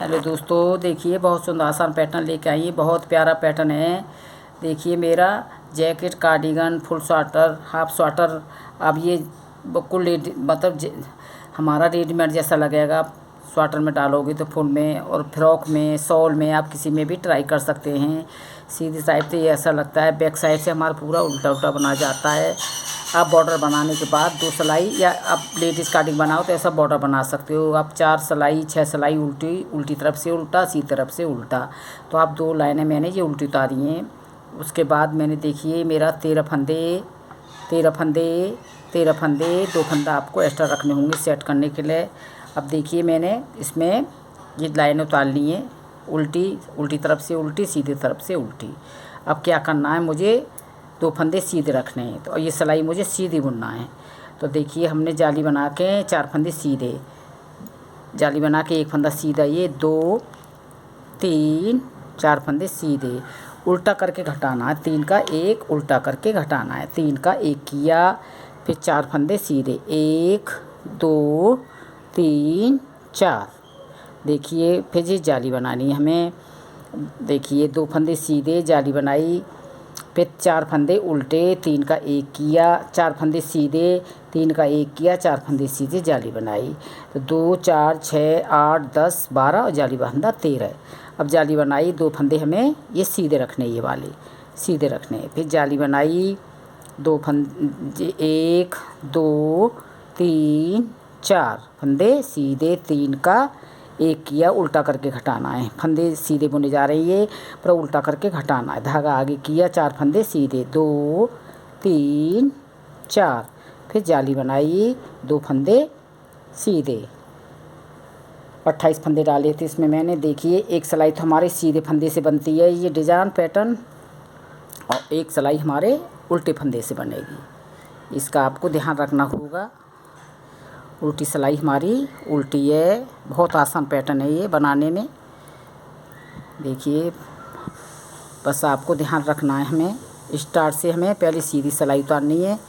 Hello दोस्तों, देखिए बहुत सुंदर आसान पैटर्न लेके आई है। बहुत प्यारा पैटर्न है। देखिए मेरा jacket, cardigan, full sweater, half sweater. अब ये बिल्कुल मतलब हमारा रेडीमेड जैसा लगेगा। स्वेटर में डालोगे तो फुल में और फ्रॉक में, शॉल में, आप किसी में भी ट्राई कर सकते हैं। सीधी साइड से ये ऐसा लगता है, बैक साइड से हमारा पूरा उल्टा उल्टा बना जाता है। आप बॉर्डर बनाने के बाद 2 सिलाई, या आप लेडीज़ कार्डिंग बनाओ तो ऐसा बॉर्डर बना सकते हो आप। 4 सिलाई, 6 सिलाई उल्टी तरफ से उल्टा, सीधी तरफ से उल्टा। तो आप 2 लाइनें मैंने ये उल्टी उतारी हैं। उसके बाद मैंने देखिए मेरा 13 फंदे 2 फंदा आपको एक्स्ट्रा रखने होंगे सेट करने के लिए। अब देखिए मैंने इसमें ये लाइनें उतार ली हैं, उल्टी तरफ से उल्टी, सीधी तरफ से उल्टी। अब क्या करना है, मुझे 2 फंदे सीधे रखने हैं, तो ये सिलाई मुझे सीधी बुनना है। तो देखिए हमने जाली बना के 4 फंदे सीधे, जाली बना के 1 फंदा सीधा, ये 2 3 4 फंदे सीधे। उल्टा करके घटाना है, 3 का 1 उल्टा करके घटाना है। 3 का 1 किया, फिर 4 फंदे सीधे, 1 2 3 4। देखिए फिर ये जाली बनानी है हमें। देखिए 2 फंदे सीधे, जाली बनाई, फिर 4 फंदे उल्टे, 3 का 1 किया, 4 फंदे सीधे, 3 का 1 किया, 4 फंदे सीधे, जाली बनाई। तो 2 4 6 8 10 12 और जाली बंधा 13। अब जाली बनाई, 2 फंदे हमें ये सीधे रखने, ये वाले सीधे रखने। फिर जाली बनाई, 2 फंदे, 1 2 3 4 फंदे सीधे, 3 का 1 किया, उल्टा करके घटाना है। फंदे सीधे बुने जा रही है पर उल्टा करके घटाना है। धागा आगे किया, 4 फंदे सीधे, 2 3 4। फिर जाली बनाई, 2 फंदे सीधे, 28 फंदे डाले थे इसमें मैंने। देखिए एक सिलाई तो हमारे सीधे फंदे से बनती है ये डिजाइन पैटर्न, और एक सिलाई हमारे उल्टे फंदे से बनेगी। इसका आपको ध्यान रखना होगा। उल्टी सिलाई हमारी उल्टी है। बहुत आसान पैटर्न है ये बनाने में। देखिए बस आपको ध्यान रखना है, हमें स्टार्ट से हमें पहले सीधी सिलाई उतारनी है,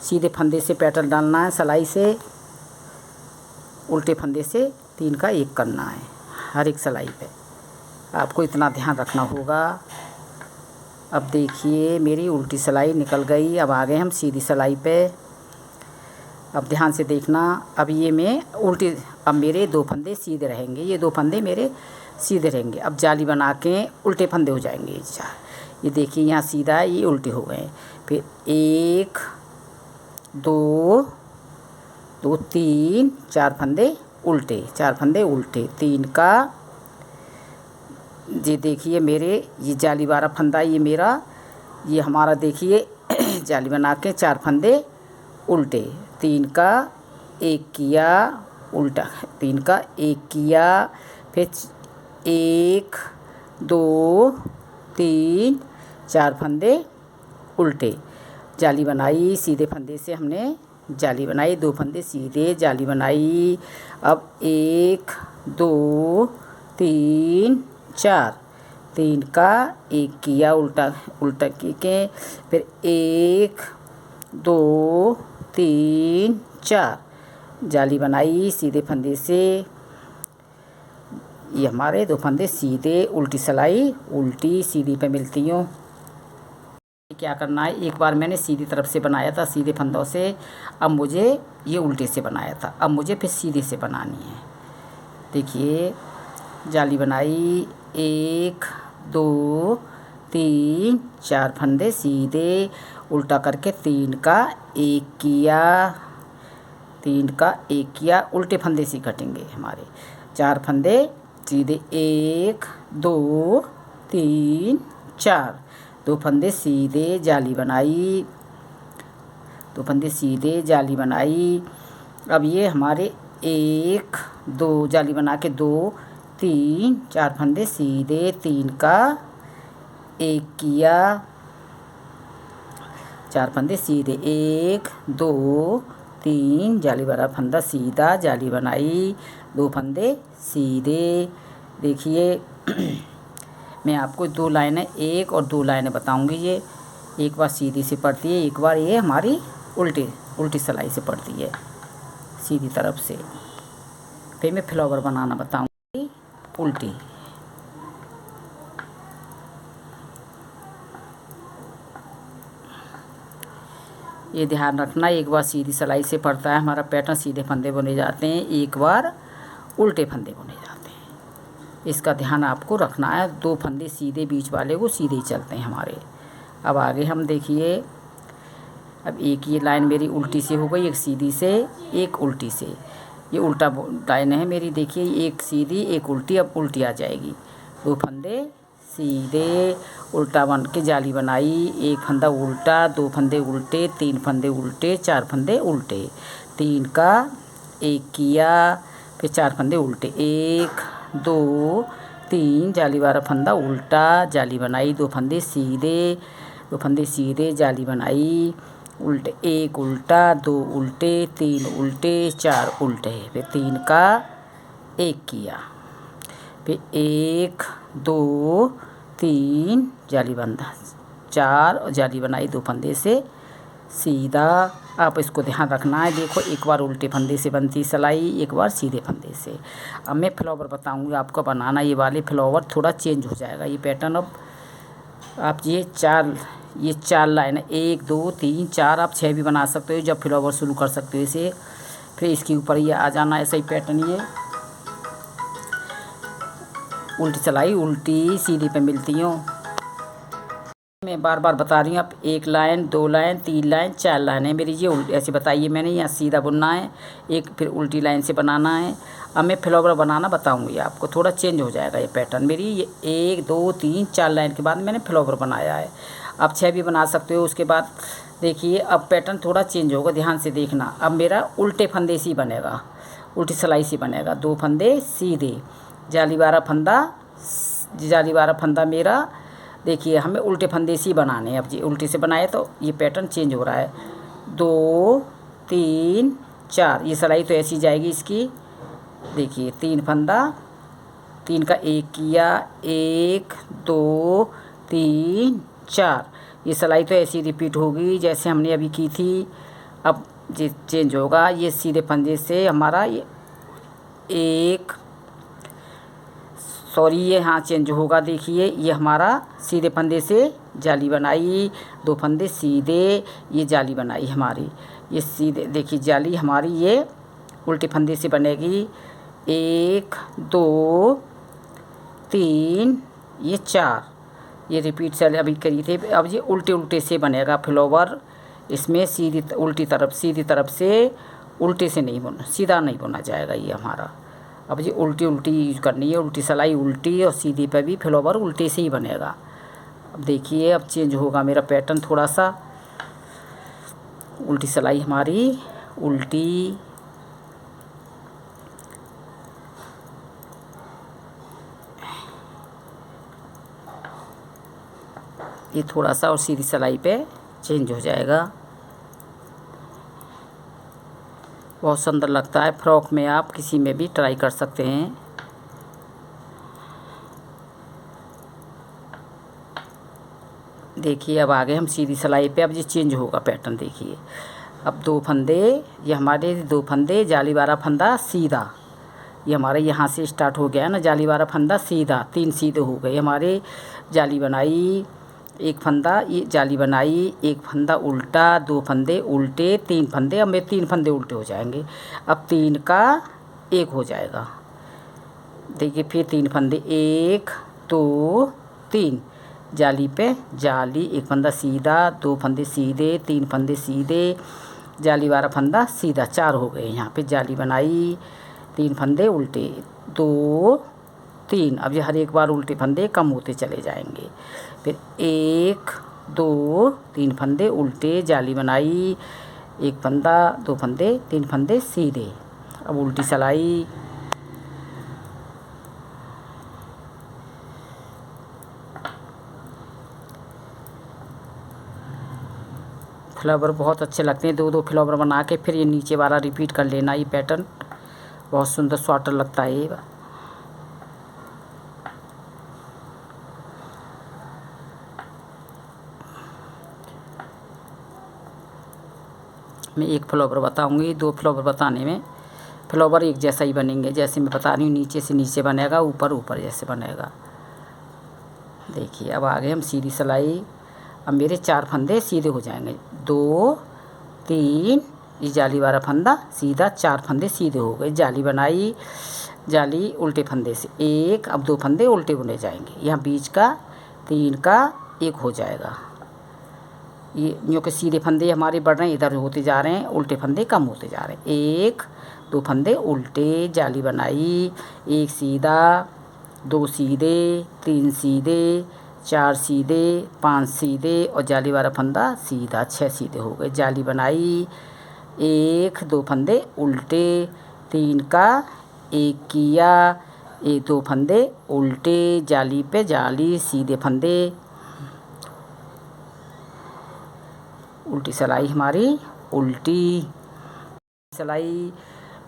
सीधे फंदे से पैटर्न डालना है, सिलाई से उल्टे फंदे से 3 का 1 करना है हर एक सिलाई पे। आपको इतना ध्यान रखना होगा। अब देखिए मेरी उल्टी सिलाई निकल गई। अब आ गए हम सीधी सिलाई पे। अब ध्यान से देखना। अब ये मैं उल्टी, अब मेरे 2 फंदे सीधे रहेंगे, ये 2 फंदे मेरे सीधे रहेंगे। अब जाली बना के उल्टे फंदे हो जाएंगे ये 4। ये देखिए यहाँ सीधा है, ये उल्टे हो गए। फिर 1 2 2 3 4 फंदे उल्टे, 4 फंदे उल्टे, 3 का, ये देखिए मेरे ये जाली वाला फंदा, ये मेरा, ये हमारा देखिए जाली बना के 4 फंदे उल्टे, 3 का 1 किया, उल्टा, 3 का 1 किया, फिर 1 2 3 4 फंदे उल्टे, जाली बनाई, सीधे फंदे से हमने जाली बनाई, 2 फंदे सीधे, जाली बनाई। अब 1 2 3 4, 3 का 1 किया, उल्टा उल्टा के, फिर 1 2 3 4, जाली बनाई सीधे फंदे से। ये हमारे 2 फंदे सीधे, उल्टी सिलाई उल्टी सीधी पे मिलती हूँ। क्या करना है, एक बार मैंने सीधी तरफ से बनाया था सीधे फंदों से, अब मुझे ये उल्टे से बनाया था, अब मुझे फिर सीधे से बनानी है। देखिए जाली बनाई, 1 2 3 4 फंदे सीधे, उल्टा करके 3 का 1 किया, 3 का 1 किया, उल्टे फंदे से कटेंगे हमारे 4 फंदे सीधे, 1 2 3 4, 2 फंदे सीधे, जाली बनाई, 2 फंदे सीधे, जाली बनाई। अब ये हमारे 1 2 जाली बना के 2 3 4 फंदे सीधे, 3 का 1 किया, 4 फंदे सीधे, 1 2 3 जाली वाला फंदा सीधा, जाली बनाई, 2 फंदे सीधे। देखिए मैं आपको 2 लाइनें, 1 और 2 लाइनें बताऊंगी। ये एक बार सीधी से पड़ती है, एक बार ये हमारी उल्टी सिलाई से पड़ती है सीधी तरफ से। फिर मैं फ्लावर बनाना बताऊंगी। उल्टी। ये ध्यान रखना, एक बार सीधी सिलाई से पड़ता है हमारा पैटर्न, सीधे फंदे बुने जाते हैं, एक बार उल्टे फंदे बुने जाते हैं। इसका ध्यान आपको रखना है। 2 फंदे सीधे बीच वाले को सीधे ही चलते हैं हमारे। अब आगे हम देखिए, अब एक ये लाइन मेरी उल्टी से हो गई, एक सीधी से, एक उल्टी से। ये उल्टा लाइन है मेरी, देखिए एक सीधी एक उल्टी। अब उल्टी आ जाएगी, 2 फंदे सीधे, उल्टा बन के जाली बनाई, एक फंदा उल्टा, 2 फंदे उल्टे, 3 फंदे उल्टे, 4 फंदे उल्टे, 3 का 1 किया, फिर 4 फंदे उल्टे, 1 2 3, जाली वाला फंदा उल्टा, जाली बनाई, 2 फंदे सीधे, 2 फंदे सीधे, जाली बनाई, उल्टे, 1 उल्टा, 2 उल्टे, 3 उल्टे, 4 उल्टे, फिर 3 का 1 किया, फिर 1 2 3, जाली बंधा, 4 और जाली बनाई 2 फंदे से सीधा। आप इसको ध्यान रखना है। देखो, एक बार उल्टे फंदे से बनती सिलाई, एक बार सीधे फंदे से। अब मैं फ्लावर बताऊंगी आपको बनाना। ये वाले फ्लावर थोड़ा चेंज हो जाएगा ये पैटर्न। अब आप ये 4 लाइन, 1 2 3 4, आप 6 भी बना सकते हो जब फ्लावर शुरू कर सकते हो इसे। फिर इसके ऊपर ये आ जाना, ऐसा ही पैटर्न। ये उल्टी सिलाई उल्टी सीधी पे मिलती हूँ। मैं बार बार बता रही हूँ। आप 1 लाइन 2 लाइन 3 लाइन 4 लाइन है मेरी। ये ऐसे बताइए मैंने, यहाँ सीधा बुनना है, एक फिर उल्टी लाइन से बनाना है। अब मैं फ्लावर बनाना बताऊँगी आपको, थोड़ा चेंज हो जाएगा ये पैटर्न मेरी। ये 1 2 3 4 लाइन के बाद मैंने फ्लावर बनाया है। आप 6 भी बना सकते हो। उसके बाद देखिए, अब पैटर्न थोड़ा चेंज होगा, ध्यान से देखना। अब मेरा उल्टे फंदे से ही बनेगा, उल्टी सिलाई से बनेगा। 2 फंदे सीधे, जाली वाला फंदा मेरा। देखिए, हमें उल्टे फंदे से ही बनाने हैं। अब जी उल्टे से बनाए तो ये पैटर्न चेंज हो रहा है। 2 3 4, ये सिलाई तो ऐसी जाएगी इसकी। देखिए, 3 फंदा, 3 का 1 किया, 1 2 3 4, ये सिलाई तो ऐसी रिपीट होगी जैसे हमने अभी की थी। अब ये चेंज होगा, ये सीधे फंदे से हमारा ये हाँ चेंज होगा। देखिए, ये हमारा सीधे फंदे से जाली बनाई, 2 फंदे सीधे, ये जाली बनाई हमारी। ये सीधे देखिए जाली हमारी ये उल्टे फंदे से बनेगी। 1 2 3, ये 4, ये रिपीट से अभी करी थे। अब ये उल्टे उल्टे से बनेगा फ्लावर। इसमें सीधी उल्टी तरफ, सीधी तरफ से, उल्टे से नहीं बुना, सीधा नहीं बुना जाएगा ये हमारा। अब ये उल्टी यूज़ करनी है, उल्टी सिलाई उल्टी, और सीधी पे भी फ्लावर उल्टे से ही बनेगा। अब देखिए, अब चेंज होगा मेरा पैटर्न थोड़ा सा। उल्टी सिलाई हमारी उल्टी, ये थोड़ा सा और सीधी सिलाई पे चेंज हो जाएगा। बहुत सुंदर लगता है। फ्रॉक में आप किसी में भी ट्राई कर सकते हैं। देखिए, अब आगे हम सीधी सिलाई पे, अब ये चेंज होगा पैटर्न। देखिए, अब 2 फंदे, ये हमारे 2 फंदे, जाली वाला फंदा सीधा, ये हमारे यहाँ से स्टार्ट हो गया ना, जाली वाला फंदा सीधा, 3 सीधे हो गए हमारे। जाली बनाई, 1 फंदा, ये जाली बनाई, 1 फंदा उल्टा, 2 फंदे उल्टे, 3 फंदे। अब मेरे 3 फंदे उल्टे हो जाएंगे। अब 3 का 1 हो जाएगा। देखिए, फिर 3 फंदे, 1 2 3, जाली पे जाली, 1 फंदा सीधा, 2 फंदे सीधे, 3 फंदे सीधे, जाली वाला फंदा सीधा, 4 हो गए। यहाँ पे जाली बनाई, 3 फंदे उल्टे, 2 3। अब ये हर एक बार उल्टे फंदे कम होते चले जाएंगे। फिर 1 2 3 फंदे उल्टे, जाली बनाई, 1 फंदा, 2 फंदे, 3 फंदे सीधे। अब उल्टी सिलाई, फ्लावर बहुत अच्छे लगते हैं। 2 फ्लावर बना के फिर ये नीचे वाला रिपीट कर लेना। ये पैटर्न बहुत सुंदर स्वाटर लगता है ये। मैं 1 फ्लावर बताऊंगी, 2 फ्लावर बताने में फ्लावर एक जैसा ही बनेंगे, जैसे मैं बता रही हूँ नीचे से नीचे बनेगा, ऊपर ऊपर जैसे बनेगा। देखिए अब आगे हम सीधी सिलाई, अब मेरे 4 फंदे सीधे हो जाएंगे, 2 3, ये जाली वाला फंदा सीधा, 4 फंदे सीधे हो गए। जाली बनाई, जाली उल्टे फंदे से एक, अब 2 फंदे उल्टे बुने जाएंगे, यहाँ बीच का 3 का 1 हो जाएगा। ये यूँ के सीधे फंदे हमारे बढ़ रहे हैं, इधर होते जा रहे हैं, उल्टे फंदे कम होते जा रहे हैं। 1 2 फंदे उल्टे, जाली बनाई, 1 सीधा, 2 सीधे, 3 सीधे, 4 सीधे, 5 सीधे और जाली वाला फंदा सीधा, 6 सीधे हो गए। जाली बनाई, 1 2 फंदे उल्टे, 3 का 1 किया, 1 2 फंदे उल्टे, जाली पे जाली, सीधे फंदे, उल्टी सिलाई हमारी उल्टी सिलाई।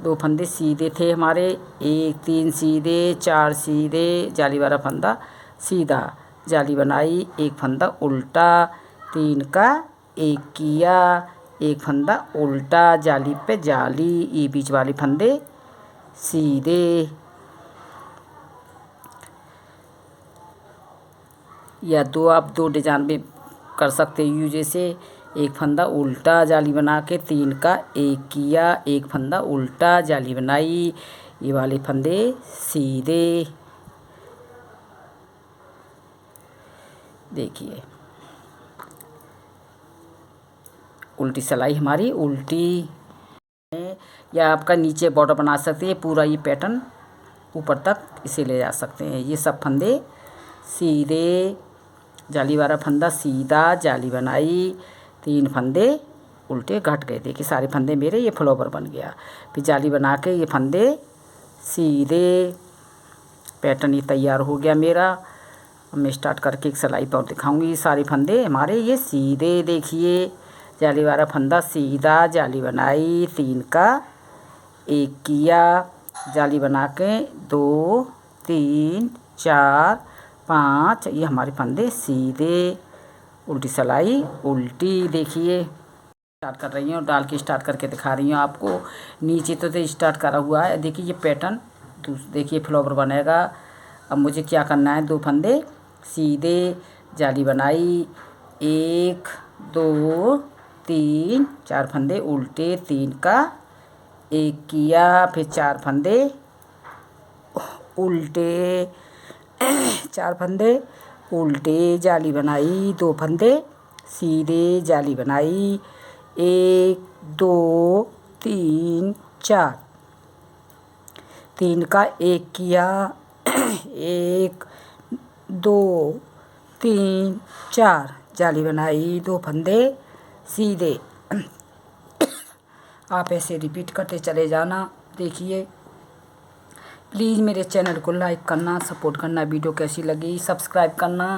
2 फंदे सीधे थे हमारे, 1 3 सीधे, 4 सीधे, जाली वाला फंदा सीधा, जाली बनाई, 1 फंदा उल्टा, 3 का 1 किया, 1 फंदा उल्टा, जाली पे जाली, ये बीच वाले फंदे सीधे। या आप 2 डिजाइन में कर सकते हो, जैसे 1 फंदा उल्टा, जाली बना के 3 का 1 किया, 1 फंदा उल्टा, जाली बनाई, ये वाले फंदे सीधे। देखिए उल्टी सिलाई हमारी उल्टी। या आपका नीचे बॉर्डर बना सकते हैं, पूरा ये पैटर्न ऊपर तक इसे ले जा सकते हैं। ये सब फंदे सीधे, जाली वाला फंदा सीधा, जाली बनाई, 3 फंदे उल्टे घट गए। देखिए सारे फंदे मेरे ये फ्लावर बन गया। फिर जाली बना के ये फंदे सीधे, पैटर्न ये तैयार हो गया मेरा। अब मैं स्टार्ट करके एक सिलाई पर दिखाऊंगी। सारे फंदे हमारे ये सीधे, देखिए जाली वाला फंदा सीधा, जाली बनाई, 3 का 1 किया, जाली बना के 2 3 4 5, ये हमारे फंदे सीधे, उल्टी सिलाई उल्टी। देखिए स्टार्ट कर रही हूँ, डाल के स्टार्ट करके दिखा रही हूँ आपको। नीचे तो स्टार्ट करा हुआ है, देखिए ये पैटर्न, देखिए फ्लावर बनेगा। अब मुझे क्या करना है, 2 फंदे सीधे, जाली बनाई, 1 2 3 4 फंदे उल्टे, 3 का 1 किया, फिर 4 फंदे उल्टे, 4 फंदे उल्टे, जाली बनाई, 2 फंदे सीधे, जाली बनाई, 1 2 3 4, 3 का 1 किया, 1 2 3 4, जाली बनाई, 2 फंदे सीधे। आप ऐसे रिपीट करते चले जाना। देखिए प्लीज़ मेरे चैनल को लाइक करना, सपोर्ट करना, वीडियो कैसी लगी सब्सक्राइब करना।